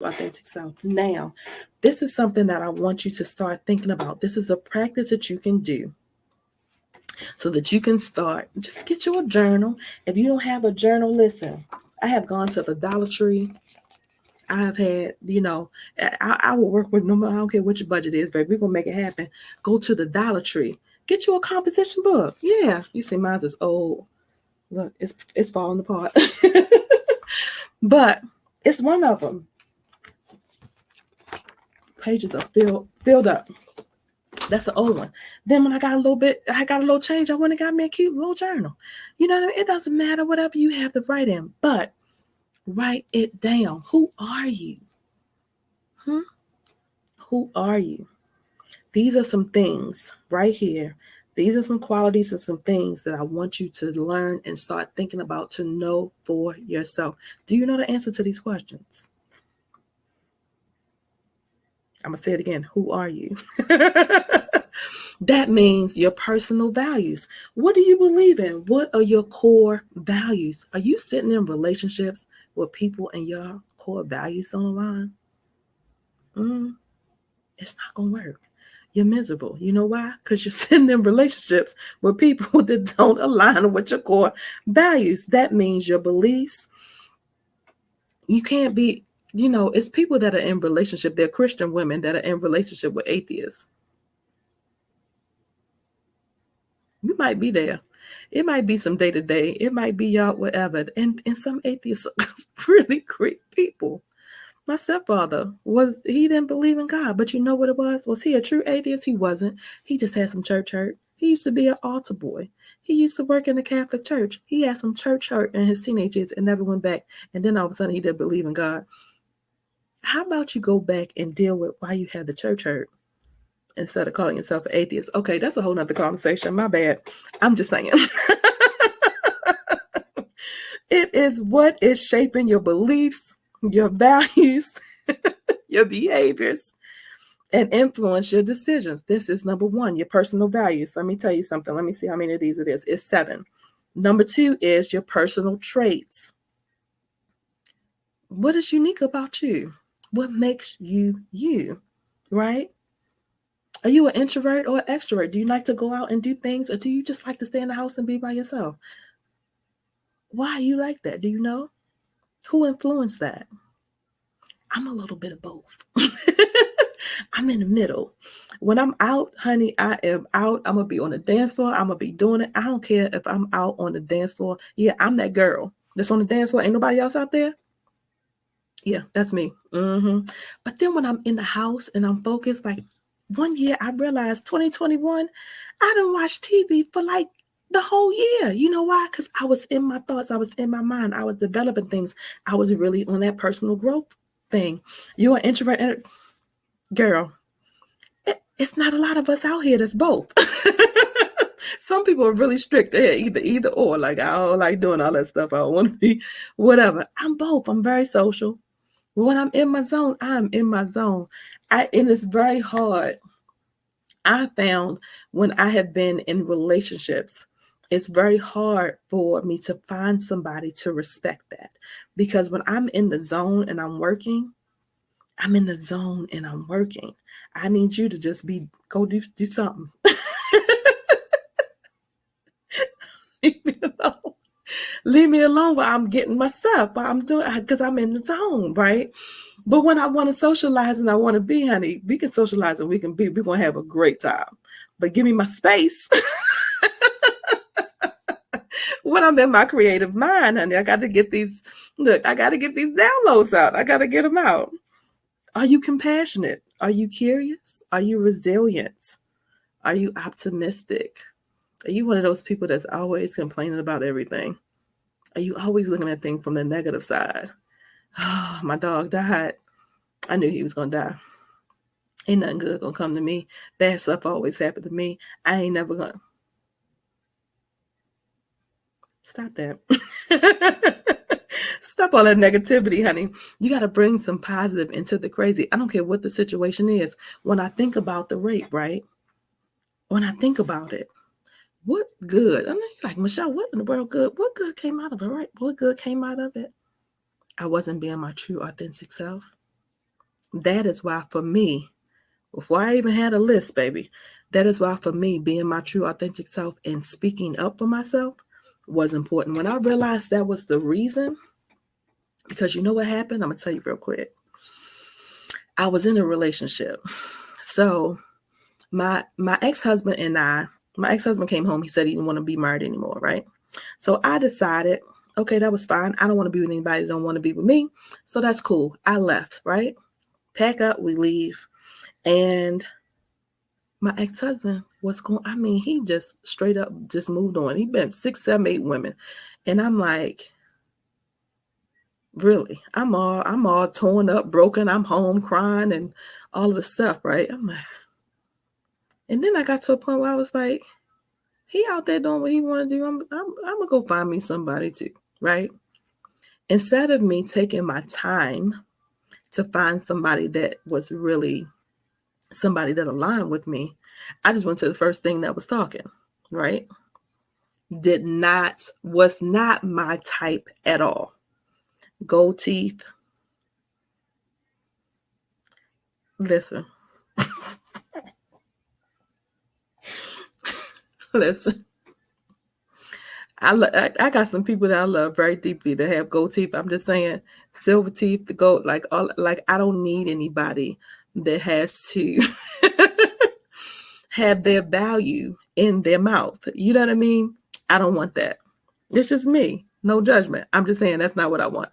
authentic self. Now, this is something that I want you to start thinking about. This is a practice that you can do so that you can start. Just get you a journal. If you don't have a journal, listen, I have gone to the Dollar Tree. I have had, I will work with no matter, I don't care what your budget is, baby. We're going to make it happen. Go to the Dollar Tree. Get you a composition book. Yeah. You see, mine is old. Look, it's falling apart. But it's one of them. Pages are filled up. That's the old one. Then when I got a little change, I went and got me a cute little journal. You know what I mean? It doesn't matter whatever you have to write in, but write it down. Who are you? Who are you? These are some things right here. These are some qualities and some things that I want you to learn and start thinking about to know for yourself. Do you know the answer to these questions? I'm going to say it again. Who are you? That means your personal values. What do you believe in? What are your core values? Are you sitting in relationships with people and your core values on the line? It's not going to work. You're miserable. You know why? Because you're sitting in relationships with people that don't align with your core values. That means your beliefs. You can't be, it's people that are in relationship. They're Christian women that are in relationship with atheists. You might be there. It might be some day to day. It might be y'all, whatever. And some atheists are really great people. My stepfather he didn't believe in God, but you know what it was? Was he a true atheist? He wasn't. He just had some church hurt. He used to be an altar boy. He used to work in the Catholic Church. He had some church hurt in his teenage years and never went back. And then all of a sudden he didn't believe in God. How about you go back and deal with why you had the church hurt instead of calling yourself an atheist? Okay, that's a whole nother conversation. My bad. I'm just saying. It is what is shaping your beliefs, your values, your behaviors, and influence your decisions. This is number one, your personal values. Let me tell you something. Let me see how many of these it is. It's 7. Number 2 is your personal traits. What is unique about you? What makes you you, right? Are you an introvert or an extrovert? Do you like to go out and do things, or do you just like to stay in the house and be by yourself? Why are you like that? Do you know? Who influenced that? I'm a little bit of both. I'm in the middle. When I'm out, honey, I am out. I'm going to be on the dance floor. I'm going to be doing it. I don't care if I'm out on the dance floor. Yeah, I'm that girl that's on the dance floor. Ain't nobody else out there? Yeah, that's me. But then when I'm in the house and I'm focused, like one year I realized 2021, I didn't watch TV for like the whole year. You know why? Because I was in my thoughts. I was in my mind. I was developing things. I was really on that personal growth thing. You're an introvert, girl. It's not a lot of us out here that's both. Some people are really strict. They're either or. Like, I don't like doing all that stuff. I don't want to be whatever. I'm both. I'm very social. When I'm in my zone, I'm in my zone. And it's very hard. I found when I have been in relationships, it's very hard for me to find somebody to respect that. Because when I'm in the zone and I'm working, I'm in the zone and I'm working. I need you to just go do something. Leave me alone. Leave me alone while I'm getting my stuff, while I'm doing, because I'm in the zone, right? But when I want to socialize and I want to be, honey, we can socialize and we're going to have a great time. But give me my space. When I'm in my creative mind, honey, I got to get these downloads out. I got to get them out. Are you compassionate? Are you curious? Are you resilient? Are you optimistic? Are you one of those people that's always complaining about everything? Are you always looking at things from the negative side? Oh, my dog died. I knew he was going to die. Ain't nothing good going to come to me. Bad stuff always happen to me. I ain't never going to. Stop that. Stop all that negativity, honey. You got to bring some positive into the crazy. I don't care what the situation is. When I think about the rape, right? When I think about it, what good? I mean, like, Michelle, what in the world good? What good came out of it, right? What good came out of it? I wasn't being my true, authentic self. That is why for me, before I even had a list, baby, that is why for me, being my true authentic self and speaking up for myself was important. When I realized that was the reason, because you know what happened? I'm going to tell you real quick. I was in a relationship. So my ex-husband and my ex-husband came home. He said he didn't want to be married anymore, right? So I decided, okay, that was fine. I don't want to be with anybody that don't want to be with me. So that's cool. I left, right? Pack up, we leave. And my ex-husband was going, I mean, he just straight up just moved on. He been 6, 7, 8 women. And I'm like, really? I'm all torn up, broken. I'm home crying and all of the stuff, right? I'm like, and then I got to a point where I was like, he out there doing what he want to do. I'm gonna go find me somebody too, right? Instead of me taking my time to find somebody that was really somebody that aligned with me, I just went to the first thing that was talking, right? Was not my type at all. Gold teeth. Listen. Listen. I got some people that I love very deeply that have gold teeth. I'm just saying, silver teeth, the gold, like I don't need anybody that has to have their value in their mouth. You know what I mean? I don't want that. It's just me. No judgment. I'm just saying that's not what I want.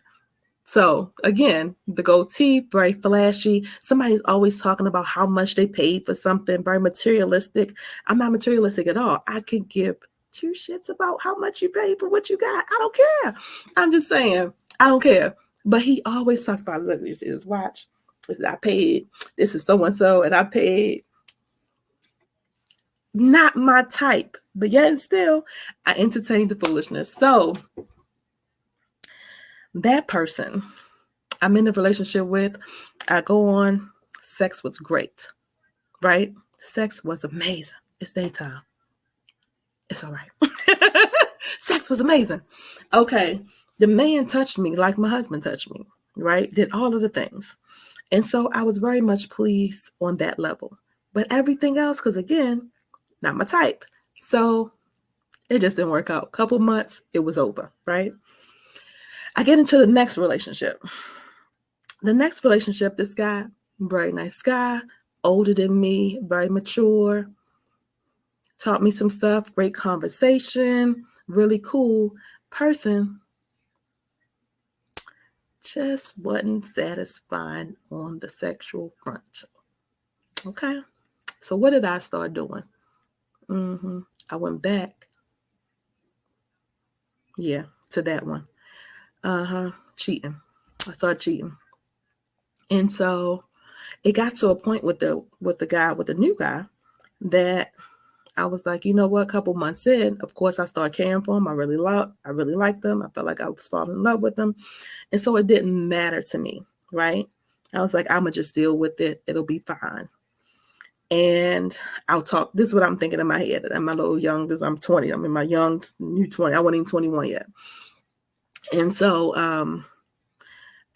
So again, the gold teeth, very flashy. Somebody's always talking about how much they paid for something, very materialistic. I'm not materialistic at all. I could give 2 shits about how much you paid for what you got. I don't care. I'm just saying, I don't care. But he always talks about, look, you see this watch. I paid. This is so-and-so, and I paid. Not my type. But yet and still, I entertained the foolishness. So that person I'm in a relationship with, I go on, sex was great, right? Sex was amazing. It's daytime. It's all right. Sex was amazing. Okay. The man touched me like my husband touched me, right? Did all of the things. And so I was very much pleased on that level. But everything else, because again, not my type. So it just didn't work out. Couple months, it was over, right? I get into the next relationship. The next relationship, this guy, very nice guy, older than me, very mature, taught me some stuff, great conversation, really cool person. Just wasn't satisfied on the sexual front. Okay. So what did I start doing? I went back. Yeah, to that one. Cheating. I started cheating. And so it got to a point with the new guy, that I was like, you know what? A couple months in, of course, I started caring for him. I really liked them. I felt like I was falling in love with them, and so it didn't matter to me, right? I was like, I'm gonna just deal with it. It'll be fine. And I'll talk. This is what I'm thinking in my head. I'm a little young because I'm 20. I'm in my young new 20. I wasn't even 21 yet. And so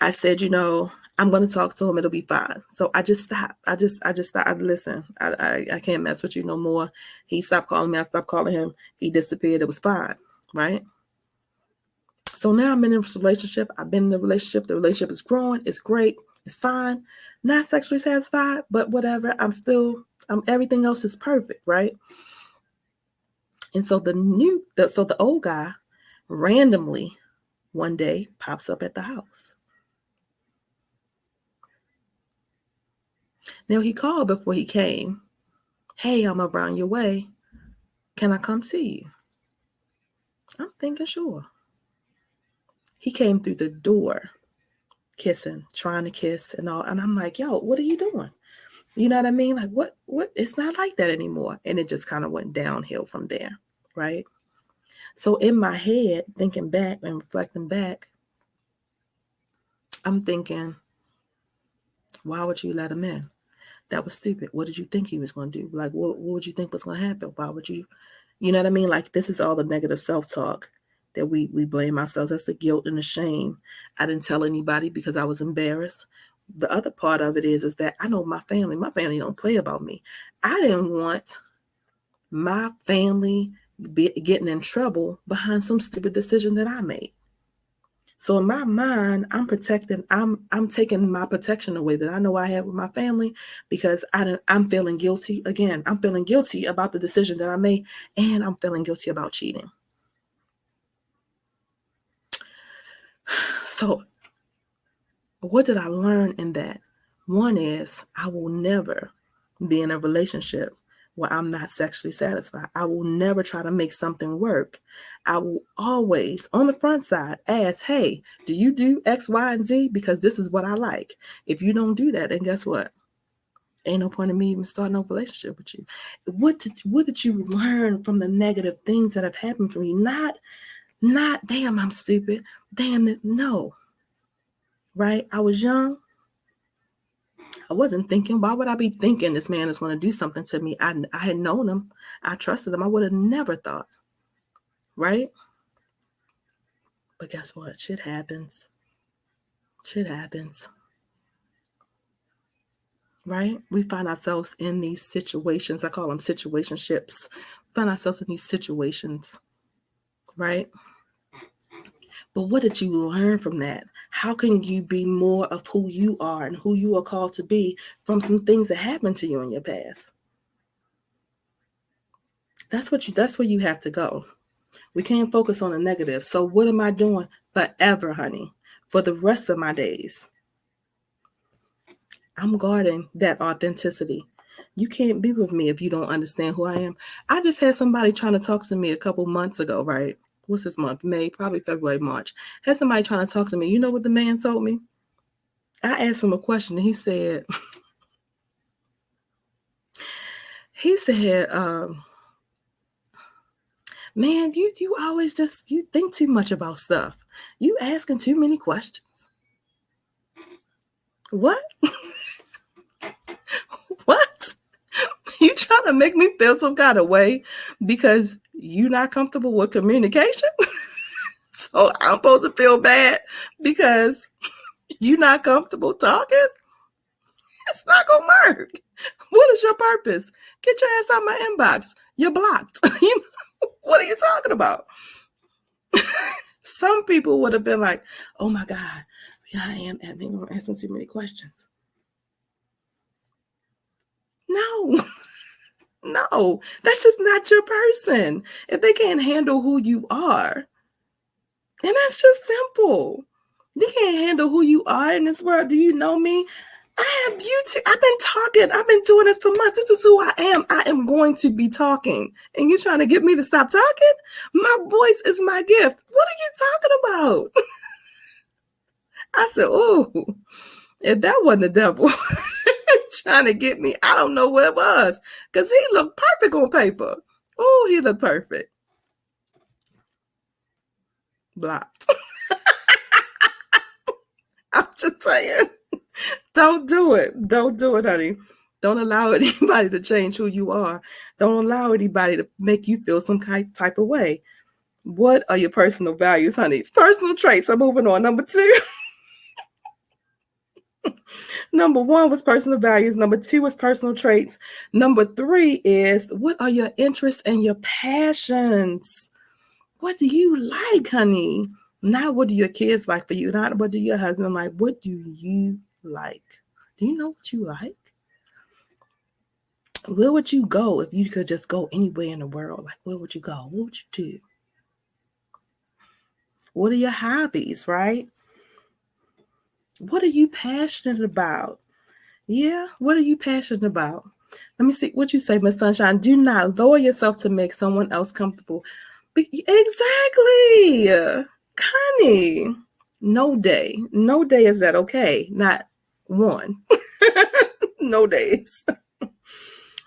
I said, you know, I'm going to talk to him. It'll be fine. So I just stopped. I just stopped. Listen, I can't mess with you no more. He stopped calling me. I stopped calling him. He disappeared. It was fine. Right. So now I'm in a relationship. I've been in a relationship. The relationship is growing. It's great. It's fine. Not sexually satisfied, but whatever. Everything else is perfect. Right. And so the old guy randomly one day pops up at the house. Now, he called before he came. Hey, I'm around your way. Can I come see you? I'm thinking, sure. He came through the door, kissing, trying to kiss and all. And I'm like, yo, what are you doing? You know what I mean? Like, what? It's not like that anymore. And it just kind of went downhill from there, right? So in my head, thinking back and reflecting back, I'm thinking, why would you let him in? That was stupid. What did you think he was going to do? Like, what would you think was going to happen? Why would you know what I mean? Like, this is all the negative self-talk that we blame ourselves. That's the guilt and the shame. I didn't tell anybody because I was embarrassed. the other part of it is that I know my family don't play about me. I didn't want my family getting in trouble behind some stupid decision that I made. So in my mind, I'm taking my protection away that I know I have with my family because I'm feeling guilty. Again, I'm feeling guilty about the decision that I made, and I'm feeling guilty about cheating. So what did I learn in that? One is I will never be in a relationship where I'm not sexually satisfied. I will never try to make something work. I will always, on the front side, ask, hey, do you do X, Y, and Z? Because this is what I like. If you don't do that, then guess what? Ain't no point in me even starting a relationship with you. What did you learn from the negative things that have happened from you? Not, damn, I'm stupid. Damn, no. Right? I was young. I wasn't thinking, why would I be thinking this man is going to do something to me? I had known him. I trusted him. I would have never thought. Right? But guess what? Shit happens. Shit happens. Right? We find ourselves in these situations. I call them situationships. Find ourselves in these situations. Right? But what did you learn from that? How can you be more of who you are and who you are called to be from some things that happened to you in your past? That's where you have to go. We can't focus on the negative. So what am I doing forever, honey? For the rest of my days? I'm guarding that authenticity. You can't be with me if you don't understand who I am. I just had somebody trying to talk to me a couple months ago, right? What's this month? May, probably February, March. Had somebody trying to talk to me. You know what the man told me? I asked him a question and he said, man, you always you think too much about stuff. You asking too many questions. What? What? You trying to make me feel some kind of way because you're not comfortable with communication? So I'm supposed to feel bad because you're not comfortable talking? It's not going to work. What is your purpose? Get your ass out my inbox. You're blocked. What are you talking about? Some people would have been like, oh my God, yeah, I am asking too many questions. No, that's just not your person. If they can't handle who you are, and that's just simple. They can't handle who you are in this world. Do you know me? I have YouTube. I've been talking. I've been doing this for months. This is who I am. I am going to be talking. And you're trying to get me to stop talking? My voice is my gift. What are you talking about? I said, oh, if that wasn't the devil trying to get me, I don't know what it was. Because he looked perfect on paper. Oh, he looked perfect. Blocked. I'm just saying. Don't do it. Don't do it, honey. Don't allow anybody to change who you are. Don't allow anybody to make you feel some type of way. What are your personal values, honey? Personal traits. I'm moving on. Number 2. Number 1 was personal values. Number 2 was personal traits. Number 3 is what are your interests and your passions? What do you like, honey? Not what do your kids like for you. Not what do your husband like. What do you like? Do you know what you like? Where would you go if you could just go anywhere in the world? Like, where would you go? What would you do? What are your hobbies, right? What are you passionate about? Yeah, what are you passionate about? Let me see what you say, Miss Sunshine. Do not lower yourself to make someone else comfortable. Exactly. Connie. No day is that okay? Not one. No days.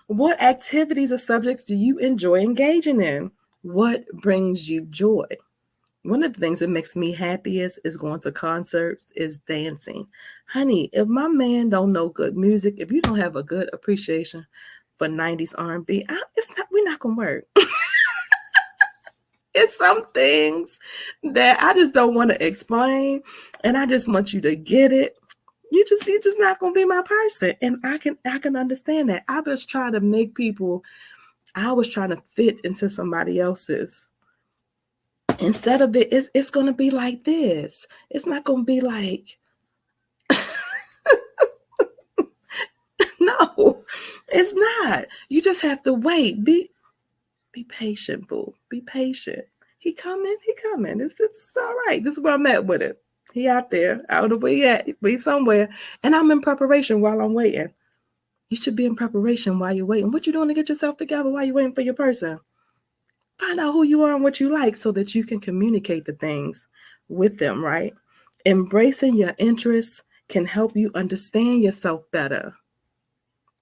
What activities or subjects do you enjoy engaging in? What brings you joy? One of the things that makes me happiest is going to concerts, is dancing. Honey, if my man don't know good music, if you don't have a good appreciation for 90s R&B, we're not going to work. It's some things that I just don't want to explain, and I just want you to get it. you're just not gonna be my person. And I can understand that. I was trying to make people, I was trying to fit into somebody else's. Instead of it's gonna be like this. It's not gonna be like no, it's not. You just have to wait. Be patient, boo. Be patient. He coming. It's all right. This is where I'm at with it. He out there. I don't know where he at. But he's somewhere. And I'm in preparation while I'm waiting. You should be in preparation while you're waiting. What you doing to get yourself together while you're waiting for your person? Find out who you are and what you like so that you can communicate the things with them, right? Embracing your interests can help you understand yourself better.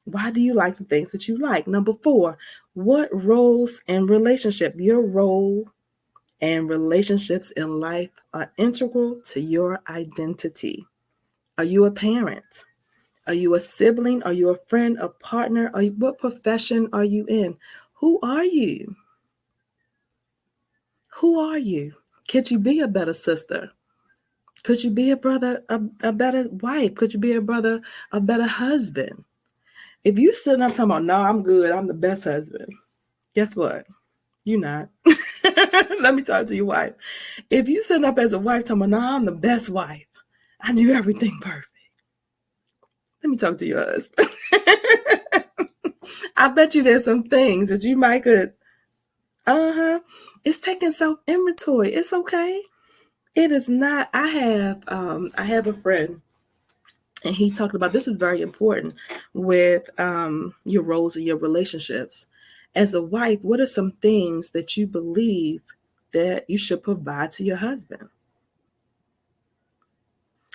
Why do you like the things that you like? Number 4, what roles and relationship? Your role and relationships in life are integral to your identity. Are you a parent? Are you a sibling? Are you a friend, a partner? What profession are you in? Who are you? Who are you? Could you be a better sister? Could you be a brother, a better wife? Could you be a brother, a better husband? If you sitting up talking about, no, I'm good, I'm the best husband, guess what? You're not. Let me talk to your wife. If you sitting up as a wife talking about, no, I'm the best wife, I do everything perfect. Let me talk to your husband. I bet you there's some things that you might could, it's taking self-inventory. It's okay. It is not. I have a friend, and he talked about this is very important with your roles and your relationships. As a wife, what are some things that you believe that you should provide to your husband?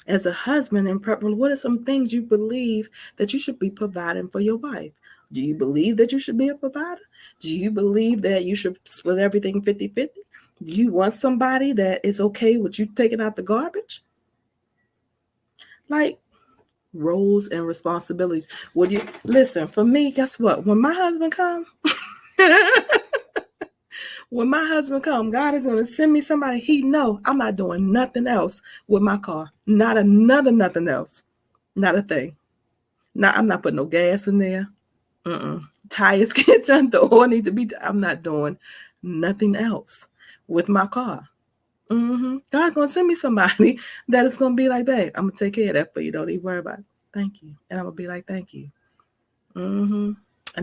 As a husband, in preparation, what are some things you believe that you should be providing for your wife? Do you believe that you should be a provider? Do you believe that you should split everything 50-50? Do you want somebody that is okay with you taking out the garbage? Like, roles and responsibilities. Would you listen? For me, guess what? When my husband come, God is going to send me somebody he know I'm not doing nothing else with my car. Not another nothing else. Not a thing. I'm not putting no gas in there. Tires can't turn, the oil need to be. I'm not doing nothing else with my car. God's going to send me somebody that is going to be like, babe, I'm going to take care of that for you. Don't even worry about it. Thank you. And I'm going to be like, thank you. And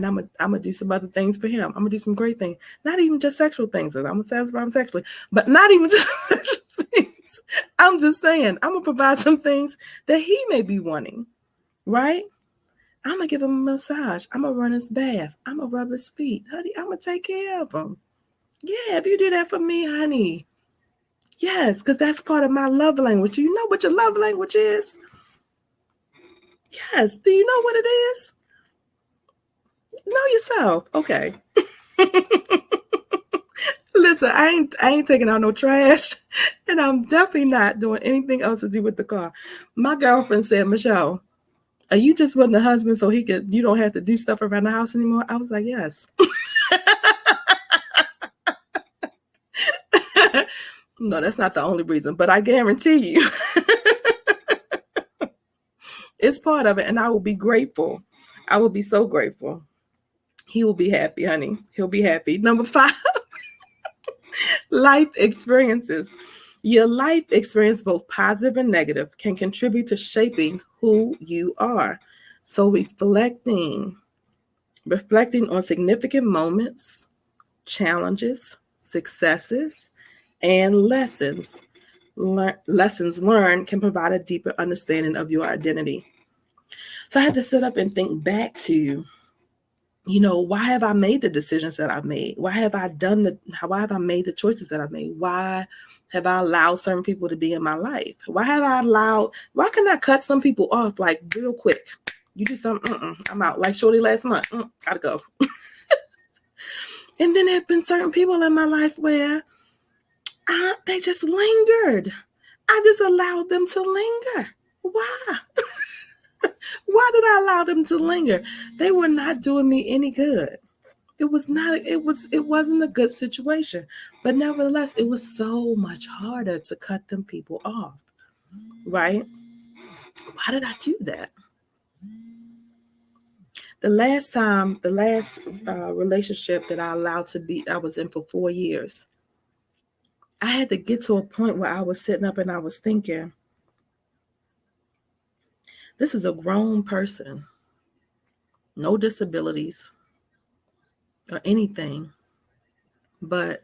I'm gonna do some other things for him. I'm gonna do some great things. Not even just sexual things. I'm gonna satisfy him sexually, but not even just sexual things. I'm just saying, I'm gonna provide some things that he may be wanting, right? I'm gonna give him a massage. I'm gonna run his bath. I'm gonna rub his feet. Honey, I'm gonna take care of him. Yeah, if you do that for me, honey. Yes, because that's part of my love language. You know what your love language is? Yes. Do you know what it is? Know yourself. Okay. Listen, I ain't taking out no trash, and I'm definitely not doing anything else to do with the car. My girlfriend said, Michelle, are you just with the husband so you don't have to do stuff around the house anymore? I was like, yes. No, that's not the only reason, but I guarantee you it's part of it, and I will be grateful. I will be so grateful. He will be happy, honey. He'll be happy. Number 5, life experiences. Your life experience, both positive and negative, can contribute to shaping who you are. So reflecting on significant moments, challenges, successes, and lessons learned can provide a deeper understanding of your identity. So I had to sit up and think back to, why have I made the decisions that I've made? Why have I made the choices that I've made? Why have I allowed certain people to be in my life? Why can I cut some people off like real quick? You do something, I'm out. Like Shorty last month, gotta go. And then there have been certain people in my life where they just lingered. I just allowed them to linger. Why? Why did I allow them to linger? They were not doing me any good. It wasn't a good situation. But nevertheless, it was so much harder to cut them people off. Right? Why did I do that? The last relationship that I allowed to be, I was in for 4 years. I had to get to a point where I was sitting up and I was thinking, this is a grown person, no disabilities or anything, but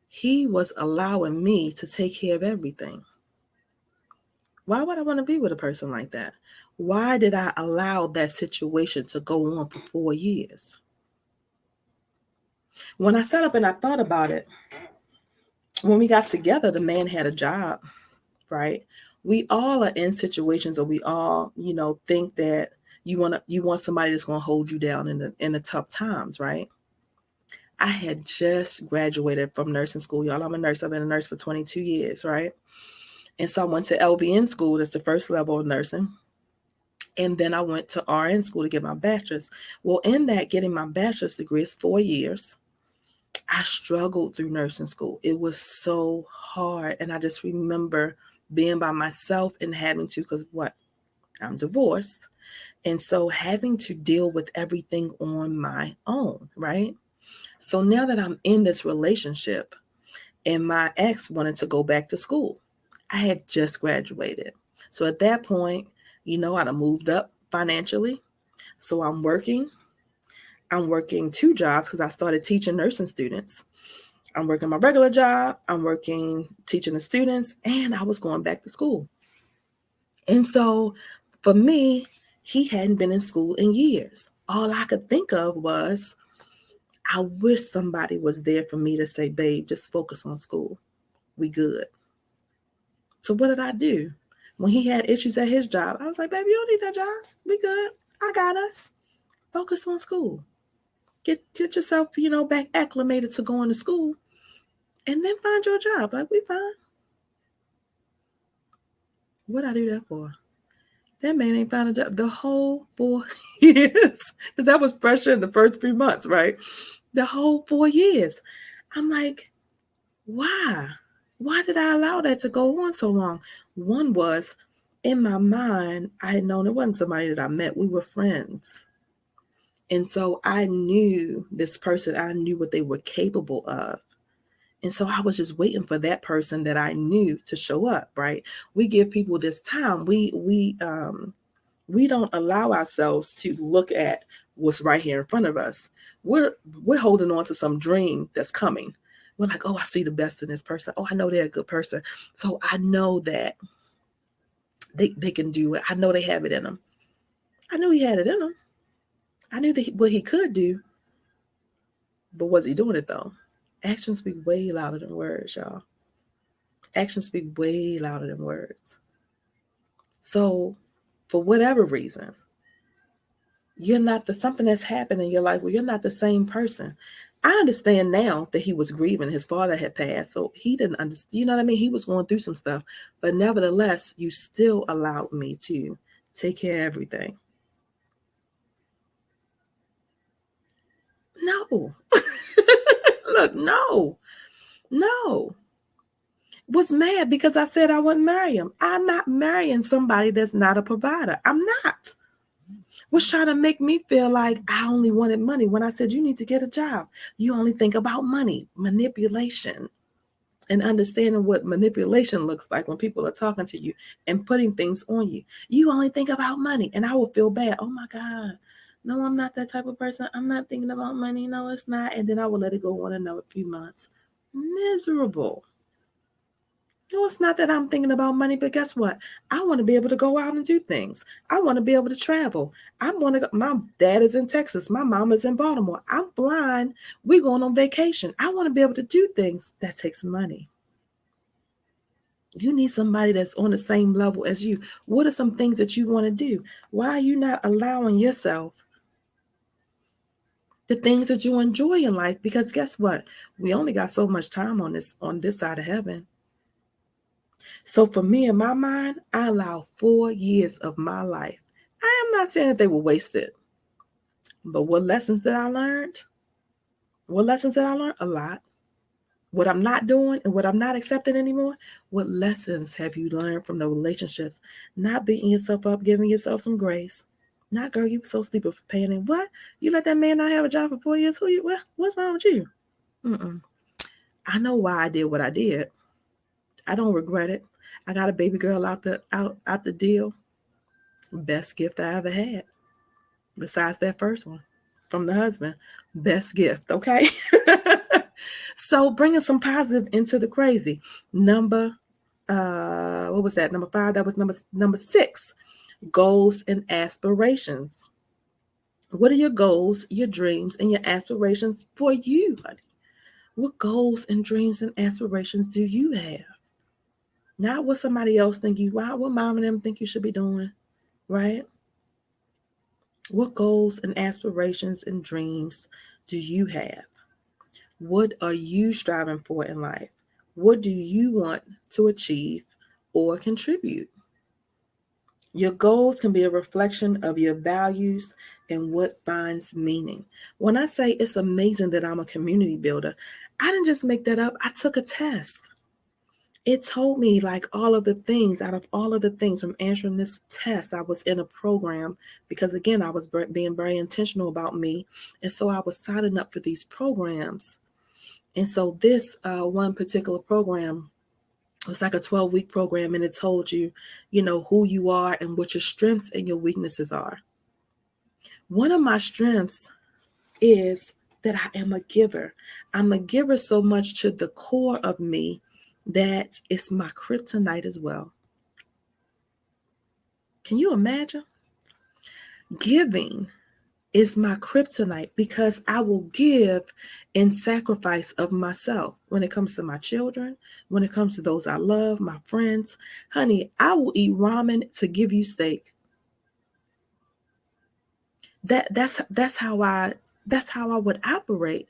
he was allowing me to take care of everything. Why would I want to be with a person like that? Why did I allow that situation to go on for 4 years? When I sat up and I thought about it, when we got together, the man had a job, right? We all are in situations where we all, think that you want somebody that's going to hold you down in the tough times, right? I had just graduated from nursing school, y'all. I'm a nurse. I've been a nurse for 22 years, right? And so I went to LVN school. That's the first level of nursing. And then I went to RN school to get my bachelor's. Well, in that, getting my bachelor's degree is 4 years. I struggled through nursing school. It was so hard. And I just remember being by myself and having to, because I'm divorced. And so having to deal with everything on my own, right? So now that I'm in this relationship and my ex wanted to go back to school, I had just graduated. So at that point, I'd have moved up financially. So I'm working 2 jobs because I started teaching nursing students. I'm working my regular job, I'm working teaching the students, and I was going back to school. And so for me, he hadn't been in school in years. All I could think of was, I wish somebody was there for me to say, babe, just focus on school. We good. So what did I do? When he had issues at his job, I was like, baby, you don't need that job. We good. I got us. Focus on school. Get yourself, back acclimated to going to school. And then find your job. Like, we fine. What'd I do that for? That man ain't found a job the whole 4 years. Because that was pressure in the first 3 months, right? The whole 4 years. I'm like, why? Why did I allow that to go on so long? One was, in my mind, I had known it wasn't somebody that I met. We were friends. And so I knew this person. I knew what they were capable of. And so I was just waiting for that person that I knew to show up, right? We give people this time. We don't allow ourselves to look at what's right here in front of us. We're holding on to some dream that's coming. We're like, oh, I see the best in this person. Oh, I know they're a good person. So I know that they can do it. I know they have it in them. I knew he had it in him. I knew what he could do. But was he doing it though? Actions speak way louder than words, y'all. Actions speak way louder than words. So for whatever reason, you're not something that's happened in your life where you're not the same person. I understand now that he was grieving. His father had passed, so he didn't understand. You know what I mean? He was going through some stuff. But nevertheless, you still allowed me to take care of everything. No. Look, no. Was mad because I said I wouldn't marry him. I'm not marrying somebody that's not a provider. I'm not. Was trying to make me feel like I only wanted money. When I said, you need to get a job, you only think about money. Manipulation. And understanding what manipulation looks like when people are talking to you and putting things on you. You only think about money. And I will feel bad. Oh my God. No, I'm not that type of person. I'm not thinking about money. No, it's not. And then I will let it go on another few months. Miserable. No, it's not that I'm thinking about money, but guess what? I want to be able to go out and do things. I want to be able to travel. I want to go. My dad is in Texas. My mom is in Baltimore. I'm flying. We're going on vacation. I want to be able to do things. That takes money. You need somebody that's on the same level as you. What are some things that you want to do? Why are you not allowing yourself the things that you enjoy in life? Because guess what? We only got so much time on this side of heaven. So for me, in my mind, I allow 4 years of my life. I am not saying that they were wasted. But what lessons did I learn? A lot. what I'm not doing and what I'm not accepting anymore. What lessons have you learned from the relationships? Not beating yourself up, giving yourself some grace. Not, girl, you were so stupid for paying him. What? You let that man not have a job for 4 years? What's wrong with you? I know why I did what I did. I don't regret it. I got a baby girl out the deal. Best gift I ever had. Besides that first one from the husband. Best gift, okay? So bringing some positive into the crazy. What was that? Number 5. That was number 6. Goals and aspirations. What are your goals, your dreams, and your aspirations for you, honey? What goals and dreams and aspirations do you have? Not what somebody else think what mom and them think you should be doing, right? What goals and aspirations and dreams do you have? What are you striving for in life? What do you want to achieve or contribute? Your goals can be a reflection of your values and what finds meaning. When I say it's amazing that I'm a community builder, I didn't just make that up. I took a test. It told me like all of the things, out of all of the things from answering this test, I was in a program because again, I was being very intentional about me. And so I was signing up for these programs. And so this one particular program was like a 12-week program, and it told you, who you are and what your strengths and your weaknesses are. One of my strengths is that I am a giver. I'm a giver so much to the core of me that it's my kryptonite as well. Can you imagine? Giving is my kryptonite because I will give in sacrifice of myself when it comes to my children, when it comes to those I love, my friends. Honey, I will eat ramen to give you steak. That's how I would operate.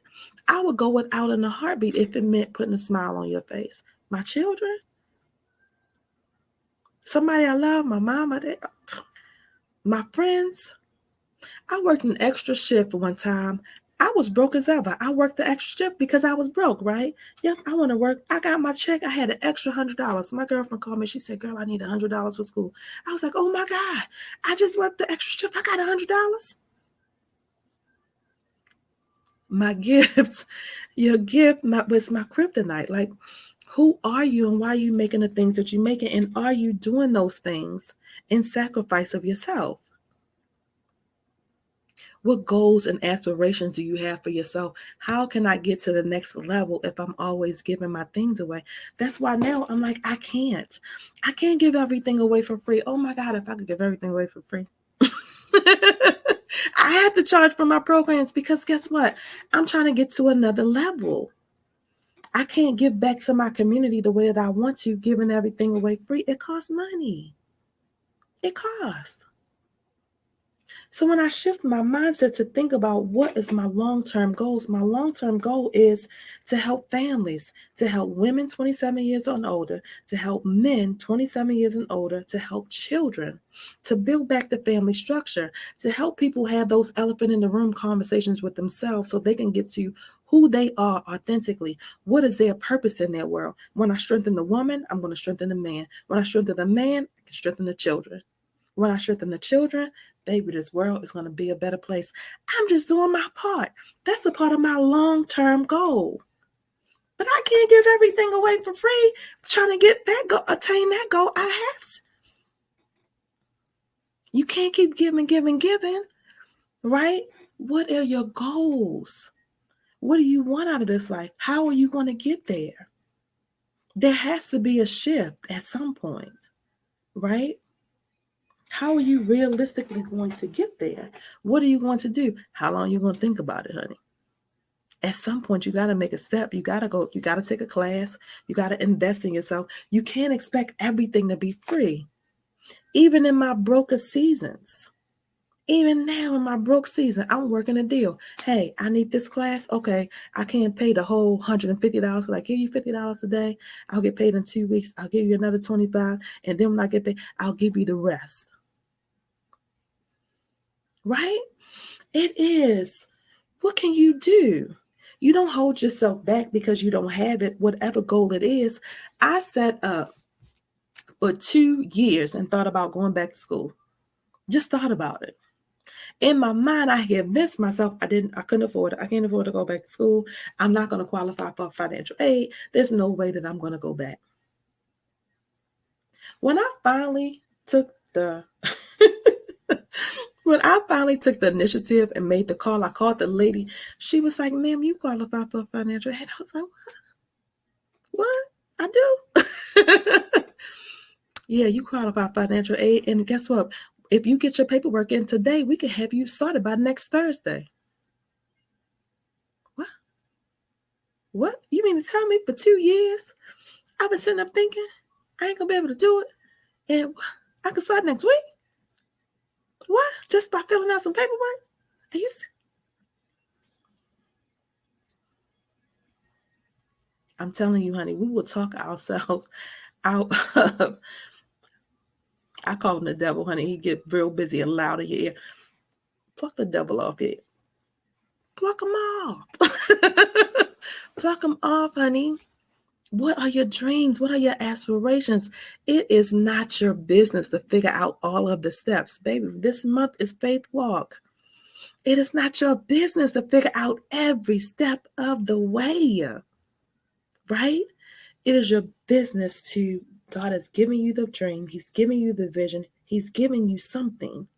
I would go without in a heartbeat if it meant putting a smile on your face. My children, somebody I love, my mama, my friends. I worked an extra shift one time. I was broke as ever. I worked the extra shift because I was broke, right? Yep, I want to work. I got my check. I had an extra $100. My girlfriend called me. She said, girl, I need $100 for school. I was like, oh my God, I just worked the extra shift. I got $100. My gift, your gift was my kryptonite. Like, who are you and why are you making the things that you're making? And are you doing those things in sacrifice of yourself? What goals and aspirations do you have for yourself? How can I get to the next level if I'm always giving my things away? That's why now I'm like, I can't give everything away for free. Oh my God, if I could give everything away for free. I have to charge for my programs because guess what? I'm trying to get to another level. I can't give back to my community the way that I want to, giving everything away free. It costs money. It costs. So when I shift my mindset to think about what is my long-term goals, my long-term goal is to help families, to help women 27 years and older, to help men 27 years and older, to help children, to build back the family structure, to help people have those elephant in the room conversations with themselves so they can get to who they are authentically. What is their purpose in their world? When I strengthen the woman, I'm going to strengthen the man. When I strengthen the man, I can strengthen the children. When I strengthen the children, baby, this world is going to be a better place. I'm just doing my part. That's a part of my long-term goal. But I can't give everything away for free. Trying to get that goal, attain that goal, I have to. You can't keep giving, right? What are your goals? What do you want out of this life? How are you going to get there? There has to be a shift at some point, right? How are you realistically going to get there? What are you going to do? How long are you going to think about it, honey? At some point, you got to make a step. You got to take a class. You got to invest in yourself. You can't expect everything to be free. Even in my broker seasons, even now in my broke season, I'm working a deal. Hey, I need this class. Okay, I can't pay the whole $150. When I give you $50 a day, I'll get paid in 2 weeks. I'll give you another $25. And then when I get paid, I'll give you the rest. Right? It is. What can you do? You don't hold yourself back because you don't have it, whatever goal it is. I set up for 2 years and thought about going back to school. Just thought about it. In my mind, I convinced myself I couldn't afford it. I can't afford to go back to school. I'm not going to qualify for financial aid. There's no way that I'm going to go back. When I finally took the when I finally took the initiative and made the call, I called the lady. She was like, "Ma'am, you qualify for financial aid." I was like, "What? I do?" Yeah, you qualify for financial aid. And guess what? If you get your paperwork in today, we can have you started by next Thursday. What? What? You mean to tell me for 2 years I've been sitting up thinking I ain't gonna be able to do it, and I can start next week? What? Just by filling out some paperwork? Are you? I'm telling you, honey, we will talk ourselves out of. I call him the devil, honey. He get real busy and loud in your ear. Pluck the devil off here. Pluck him off. Pluck him off, honey. What are your dreams? What are your aspirations? It is not your business to figure out all of the steps. Baby, this month is Faithwalk. It is not your business to figure out every step of the way, right? It is your business to, God has given you the dream. He's giving you the vision. He's giving you something.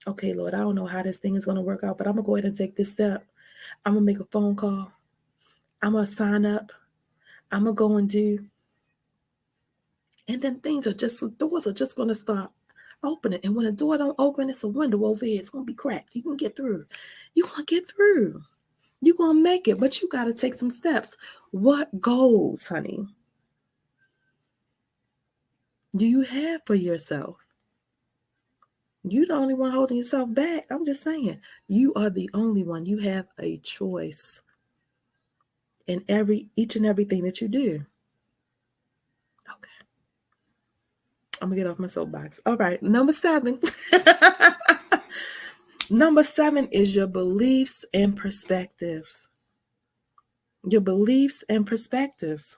Okay, Lord, I don't know how this thing is going to work out, but I'm going to go ahead and take this step. I'm going to make a phone call. I'm going to sign up. I'm going to go and do. And then doors are just going to start opening. And when a door don't open, it's a window over here. It's going to be cracked. You can get through. You're going to get through. You're going to make it, but you got to take some steps. What goals, honey, do you have for yourself? You're the only one holding yourself back. I'm just saying, you are the only one. You have a choice in each and everything that you do. Okay. I'm going to get off my soapbox. All right. Number 7. Number 7 is your beliefs and perspectives. Your beliefs and perspectives.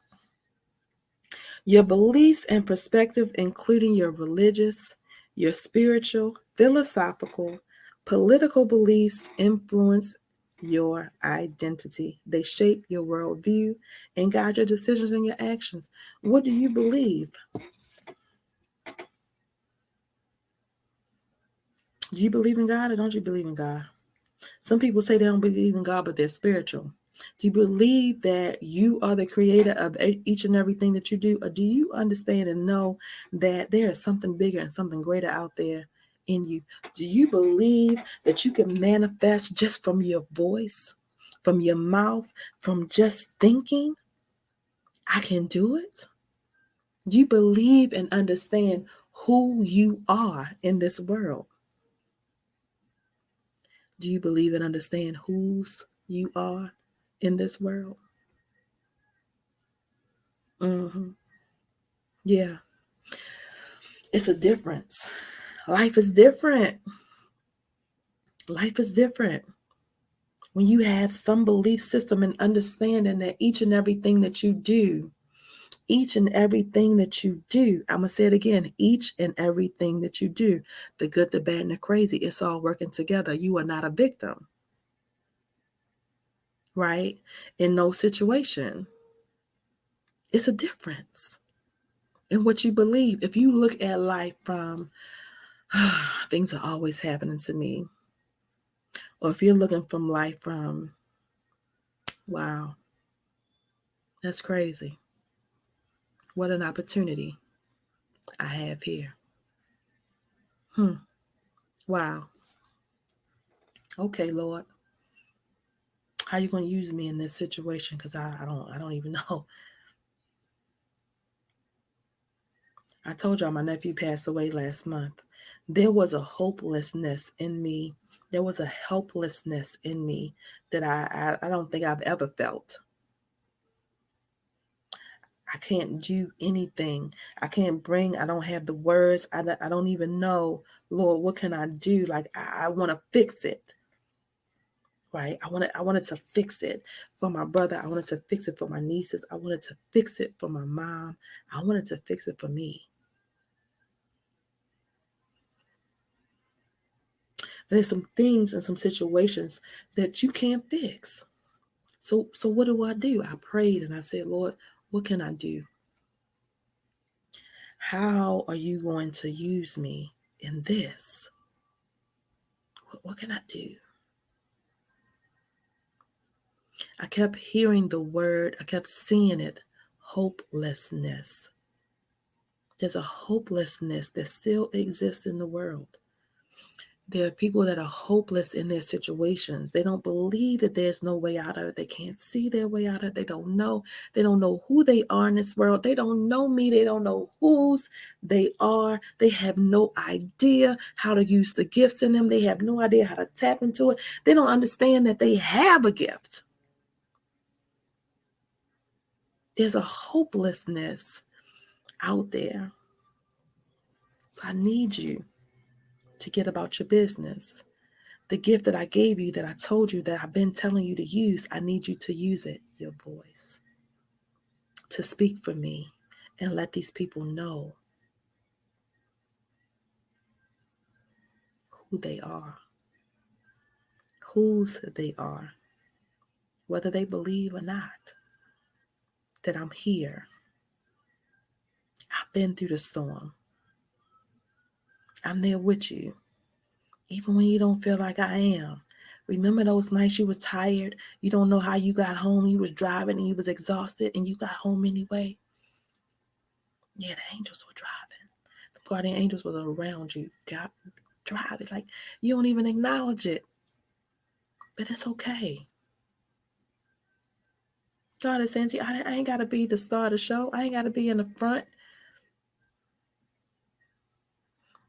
Your beliefs and perspective, including your religious, your spiritual, philosophical, political beliefs, influence your identity. They shape your worldview and guide your decisions and your actions. What do you believe? Do you believe in God or don't you believe in God? Some people say they don't believe in God, but they're spiritual. Do you believe that you are the creator of each and everything that you do? Or do you understand and know that there is something bigger and something greater out there in you? Do you believe that you can manifest just from your voice, from your mouth, from just thinking, I can do it? Do you believe and understand who you are in this world? Do you believe and understand whose you are in this world? Mm-hmm. Yeah. It's a difference. Life is different. Life is different. When you have some belief system and understanding that each and everything that you do, I'm going to say it again, each and everything that you do, the good, the bad, and the crazy, it's all working together. You are not a victim, right? In no situation. It's a difference in what you believe. If you look at life from, things are always happening to me, or if you're looking from life from, wow, that's crazy. What an opportunity I have here. Wow. Okay, Lord. How you going to use me in this situation? Because I don't even know. I told y'all my nephew passed away last month. There was a hopelessness in me. There was a helplessness in me that I don't think I've ever felt. I can't do anything. I don't have the words. I don't even know, Lord, what can I do? Like, I want to fix it. right? I wanted to fix it for my brother. I wanted to fix it for my nieces. I wanted to fix it for my mom. I wanted to fix it for me. There's some things and some situations that you can't fix. So what do? I prayed and I said, Lord, what can I do? How are you going to use me in this? What can I do? I kept hearing the word, I kept seeing it, hopelessness. There's a hopelessness that still exists in the world. There are people that are hopeless in their situations. They don't believe that there's no way out of it. They can't see their way out of it. They don't know. They don't know who they are in this world. They don't know me. They don't know whose they are. They have no idea how to use the gifts in them. They have no idea how to tap into it. They don't understand that they have a gift. There's a hopelessness out there. So I need you to get about your business. The gift that I gave you, that I told you, that I've been telling you to use, I need you to use it, your voice, to speak for me and let these people know who they are, whose they are, whether they believe or not, that I'm here. I've been through the storm. I'm there with you, even when you don't feel like I am. Remember those nights you was tired? You don't know how you got home. You was driving and you was exhausted and you got home anyway. Yeah, the angels were driving. The guardian angels was around you. God driving. Like you don't even acknowledge it. But it's okay. God is saying to you, I ain't got to be the star of the show. I ain't got to be in the front.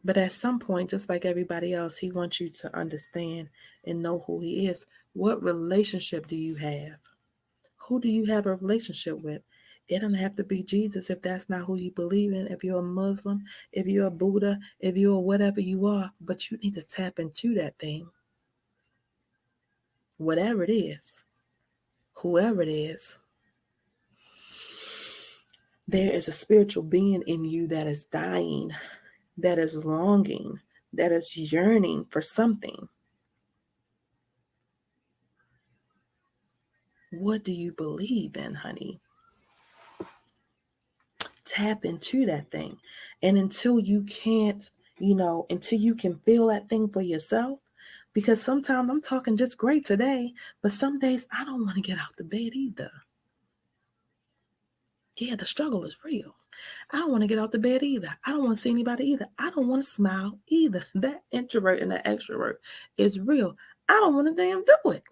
But at some point, just like everybody else, he wants you to understand and know who he is. What relationship do you have? Who do you have a relationship with? It doesn't have to be Jesus if that's not who you believe in. If you're a Muslim, if you're a Buddha, if you're whatever you are, but you need to tap into that thing. Whatever it is, whoever it is, there is a spiritual being in you that is dying, that is longing, that is yearning for something. What do you believe in, honey? Tap into that thing. And until you can't, until you can feel that thing for yourself, because sometimes I'm talking just great today, but some days I don't want to get out the bed either. Yeah, the struggle is real. I don't want to get out the bed either. I don't want to see anybody either. I don't want to smile either. That introvert and that extrovert is real. I don't want to damn do it.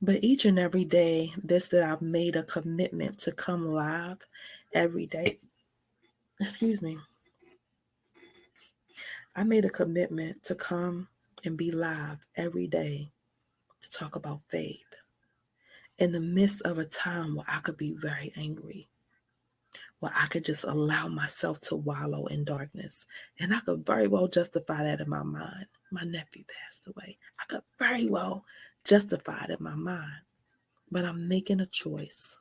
But each and every day, that I've made a commitment to come live every day. Excuse me. I made a commitment to come and be live every day to talk about faith in the midst of a time where I could be very angry, where I could just allow myself to wallow in darkness. And I could very well justify that in my mind. My nephew passed away. I could very well justify it in my mind. But I'm making a choice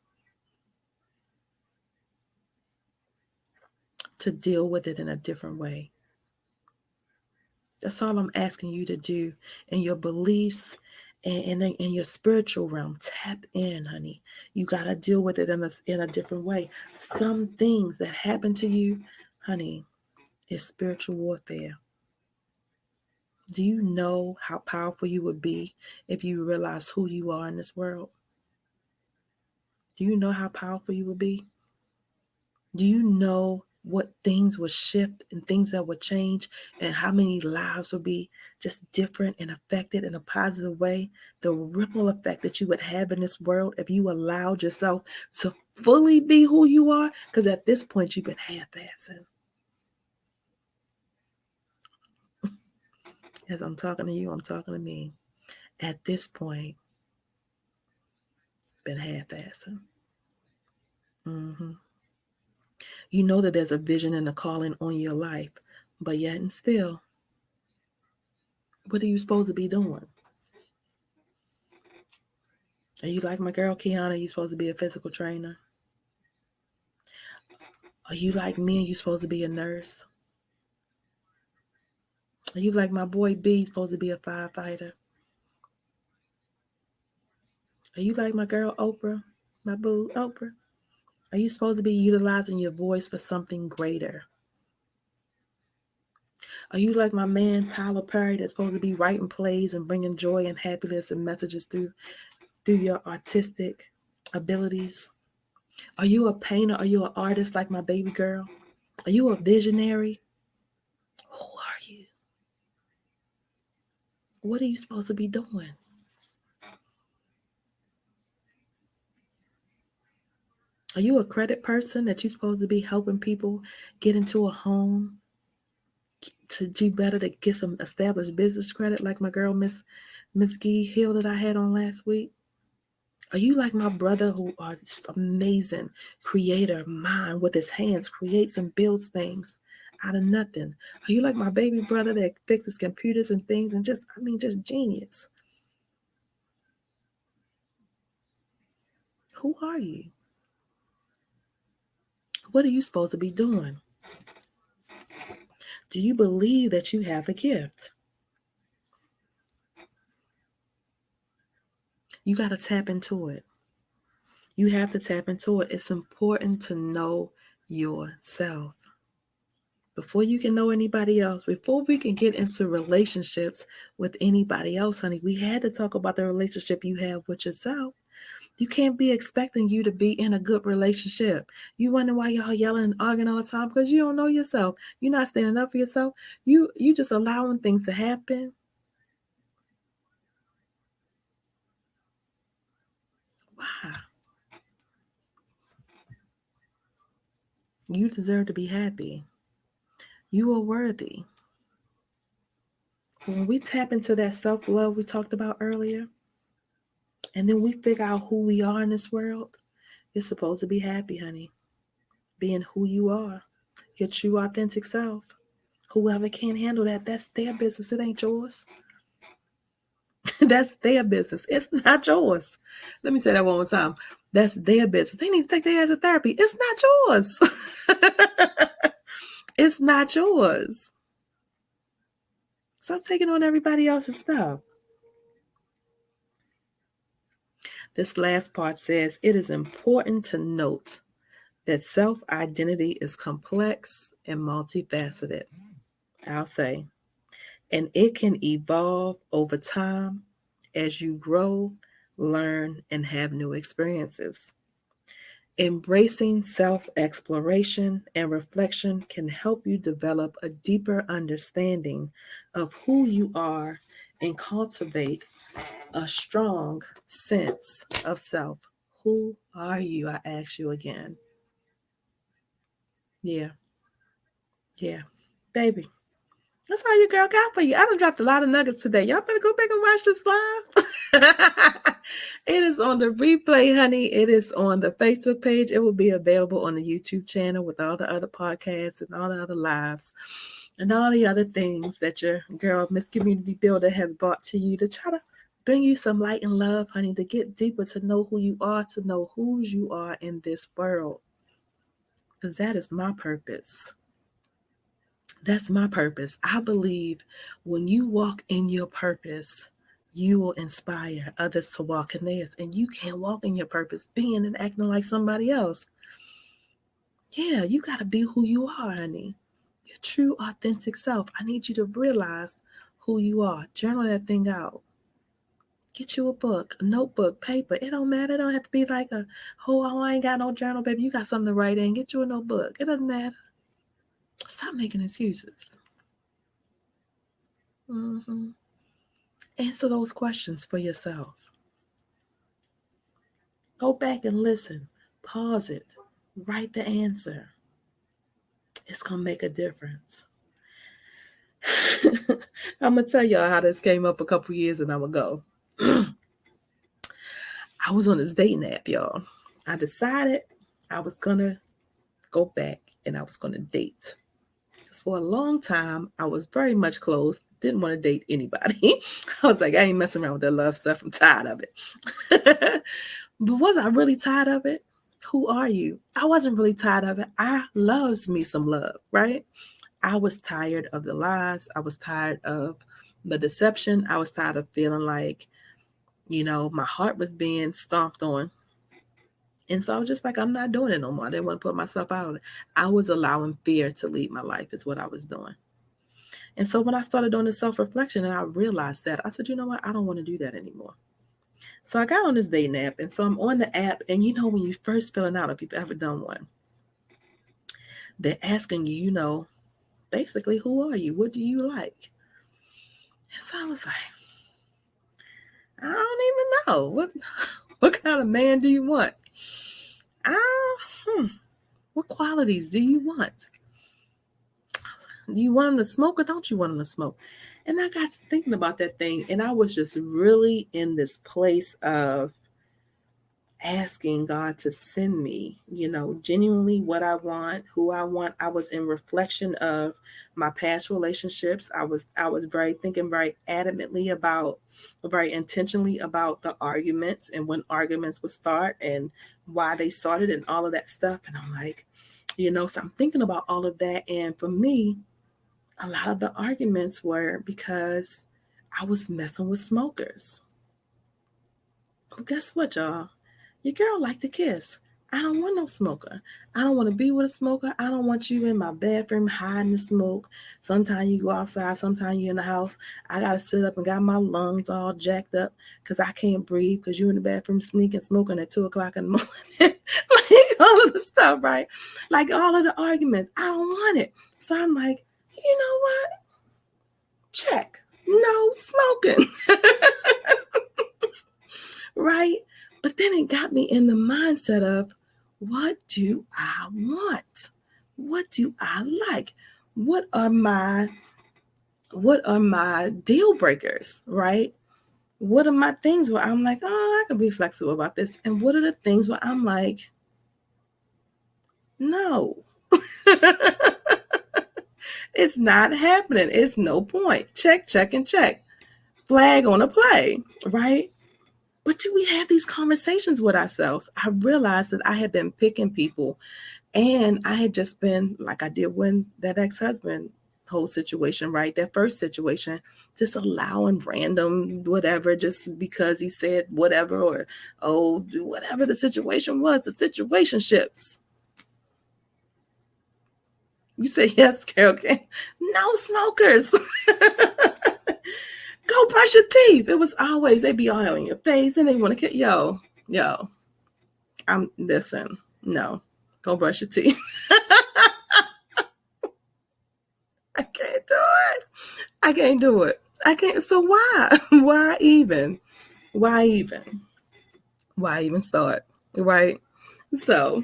to deal with it in a different way. That's all I'm asking you to do in your beliefs and in your spiritual realm. Tap in, honey. You got to deal with it in a different way. Some things that happen to you, honey, is spiritual warfare. Do you know how powerful you would be if you realize who you are in this world? Do you know how powerful you would be? Do you know what things would shift and things that would change and how many lives would be just different and affected in a positive way? The ripple effect that you would have in this world if you allowed yourself to fully be who you are, because at this point you've been half-assing. As I'm talking to you, I'm talking to me. At this point, been half-assing. You know that there's a vision and a calling on your life, but yet and still, What are you supposed to be doing? Are you like my girl Kiana? You supposed to be a physical trainer? Are you like me and you supposed to be a nurse? Are you like my boy B, supposed to be a firefighter? Are you like my girl Oprah, my boo Oprah? Are you supposed to be utilizing your voice for something greater? Are you like my man Tyler Perry, that's supposed to be writing plays and bringing joy and happiness and messages through your artistic abilities? Are you a painter? Are you an artist like my baby girl? Are you a visionary? Who are you? What are you supposed to be doing? Are you a credit person that you're supposed to be helping people get into a home to do better, to get some established business credit like my girl Miss Gee Hill that I had on last week? Are you like my brother, who are just amazing creator mind with his hands, creates and builds things out of nothing? Are you like my baby brother that fixes computers and things and just genius? Who are you? What are you supposed to be doing? Do you believe that you have a gift? You got to tap into it. You have to tap into it. It's important to know yourself. Before you can know anybody else, before we can get into relationships with anybody else, honey, we had to talk about the relationship you have with yourself. You can't be expecting you to be in a good relationship. You wonder why y'all yelling and arguing all the time, because you don't know yourself. You're not standing up for yourself. You just allowing things to happen. Why? You deserve to be happy. You are worthy. When we tap into that self-love we talked about earlier, and then we figure out who we are in this world, you're supposed to be happy, honey. Being who you are, your true authentic self. Whoever can't handle that, that's their business. It ain't yours. That's their business. It's not yours. Let me say that one more time. That's their business. They need to take their ass to therapy. It's not yours. It's not yours. Stop taking on everybody else's stuff. This last part says, it is important to note that self-identity is complex and multifaceted. I'll say, and it can evolve over time as you grow, learn, and have new experiences. Embracing self-exploration and reflection can help you develop a deeper understanding of who you are and cultivate a strong sense of self. Who are you? I ask you again. Yeah, baby. That's all your girl got for you. I done dropped a lot of nuggets today. Y'all better go back and watch this live. It is on the replay, honey. It is on the Facebook page. It will be available on the YouTube channel with all the other podcasts and all the other lives and all the other things that your girl, Miss Community Builder, has brought to you to try to bring you some light and love, honey, to get deeper, to know who you are, to know whose you are in this world. Because that is my purpose. That's my purpose. I believe when you walk in your purpose, you will inspire others to walk in theirs. And you can't walk in your purpose being and acting like somebody else. Yeah, you got to be who you are, honey. Your true, authentic self. I need you to realize who you are. Journal that thing out. Get you a book, a notebook, paper. It don't matter. It don't have to be like I ain't got no journal, baby. You got something to write in. Get you a notebook. It doesn't matter. Stop making excuses. Mm-hmm. Answer those questions for yourself. Go back and listen. Pause it. Write the answer. It's going to make a difference. I'm going to tell y'all how this came up a couple years and I'm going to go. I was on this dating app, y'all. I decided I was going to go back and I was going to date. Because for a long time, I was very much closed, didn't want to date anybody. I was like, I ain't messing around with that love stuff. I'm tired of it. But was I really tired of it? Who are you? I wasn't really tired of it. I loves me some love, right? I was tired of the lies. I was tired of the deception. I was tired of feeling like, my heart was being stomped on. And so I was just like, I'm not doing it no more. I didn't want to put myself out on it. I was allowing fear to lead my life is what I was doing. And so when I started doing this self-reflection and I realized that, I said, you know what? I don't want to do that anymore. So I got on this dating app. And so I'm on the app. And when you first filling out, if you've ever done one, they're asking you, basically, who are you? What do you like? And so I was like, I don't even know. What kind of man do you want? What qualities do you want? Do you want him to smoke or don't you want him to smoke? And I got thinking about that thing, and I was just really in this place of asking God to send me, genuinely what I want, who I want. I was in reflection of my past relationships. I was thinking very adamantly about, very intentionally about the arguments and when arguments would start and why they started and all of that stuff. And I'm like, so I'm thinking about all of that. And for me, a lot of the arguments were because I was messing with smokers. Well, guess what, y'all? Your girl like to kiss. I don't want no smoker. I don't want to be with a smoker. I don't want you in my bathroom hiding the smoke. Sometimes you go outside. Sometimes you're in the house. I got to sit up and got my lungs all jacked up because I can't breathe because you in the bathroom sneaking, smoking at 2 o'clock in the morning. Like all of the stuff, right? Like all of the arguments. I don't want it. So I'm like, you know what? Check. No smoking. Right? But then it got me in the mindset of, what do I want? What do I like? What are my deal breakers, right? What are my things where I'm like, oh, I can be flexible about this? And what are the things where I'm like, no. It's not happening. It's no point. Check, check, and check. Flag on a play, right? But do we have these conversations with ourselves? I realized that I had been picking people, and I had just been like I did when that ex-husband whole situation, right? That first situation, just allowing random whatever just because he said whatever, or whatever the situation was, the situationships. You say yes, Carol. No smokers. Go brush your teeth. It was always, they be all in your face and they want to get, yo, listen, no, go brush your teeth. I can't do it. I can't do it. I can't. So why? Why even? Why even start? Right? So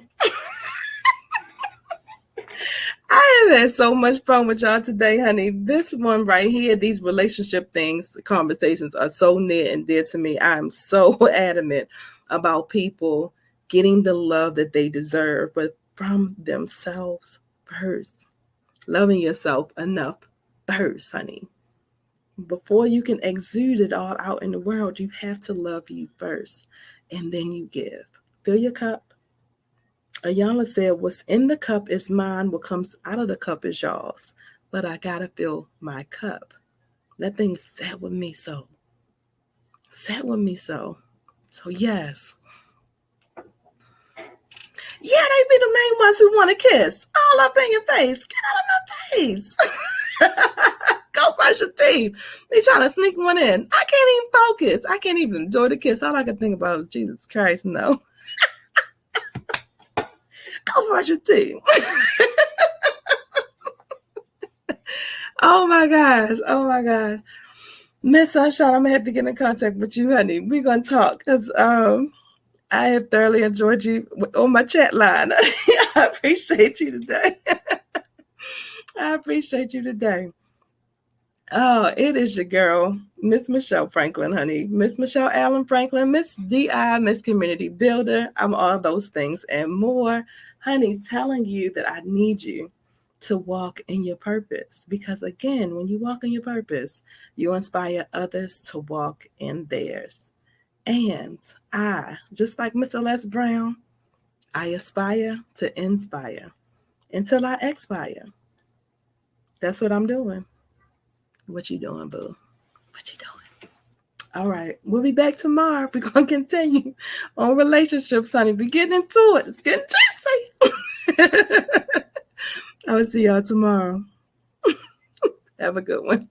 I have had so much fun with y'all today, honey. This one right here, these relationship things, conversations are so near and dear to me. I'm so adamant about people getting the love that they deserve, but from themselves first. Loving yourself enough first, honey. Before you can exude it all out in the world, you have to love you first, and then you give. Fill your cup. Ayala said, what's in the cup is mine. What comes out of the cup is y'all's. But I got to fill my cup. That thing sat with me so. Sat with me so. So, yes. Yeah, they be the main ones who want to kiss. All up in your face. Get out of my face. Go brush your teeth. They trying to sneak one in. I can't even focus. I can't even enjoy the kiss. All I can think about is Jesus Christ, no. Go brush your teeth. Oh my gosh. Miss Sunshine, I'm gonna have to get in contact with you, honey. We're gonna talk because I have thoroughly enjoyed you on my chat line. I appreciate you today. Oh, it is your girl, Miss Michelle Franklin, honey. Miss Michelle Allen Franklin, Miss DI, Miss Community Builder. I'm all those things and more, honey, telling you that I need you to walk in your purpose. Because again, when you walk in your purpose, you inspire others to walk in theirs. And I, just like Mr. Les Brown, I aspire to inspire until I expire. That's what I'm doing. What you doing, boo? What you doing? All right. We'll be back tomorrow. We're going to continue on relationships, honey. We're getting into it. It's getting juicy. I will see y'all tomorrow. Have a good one.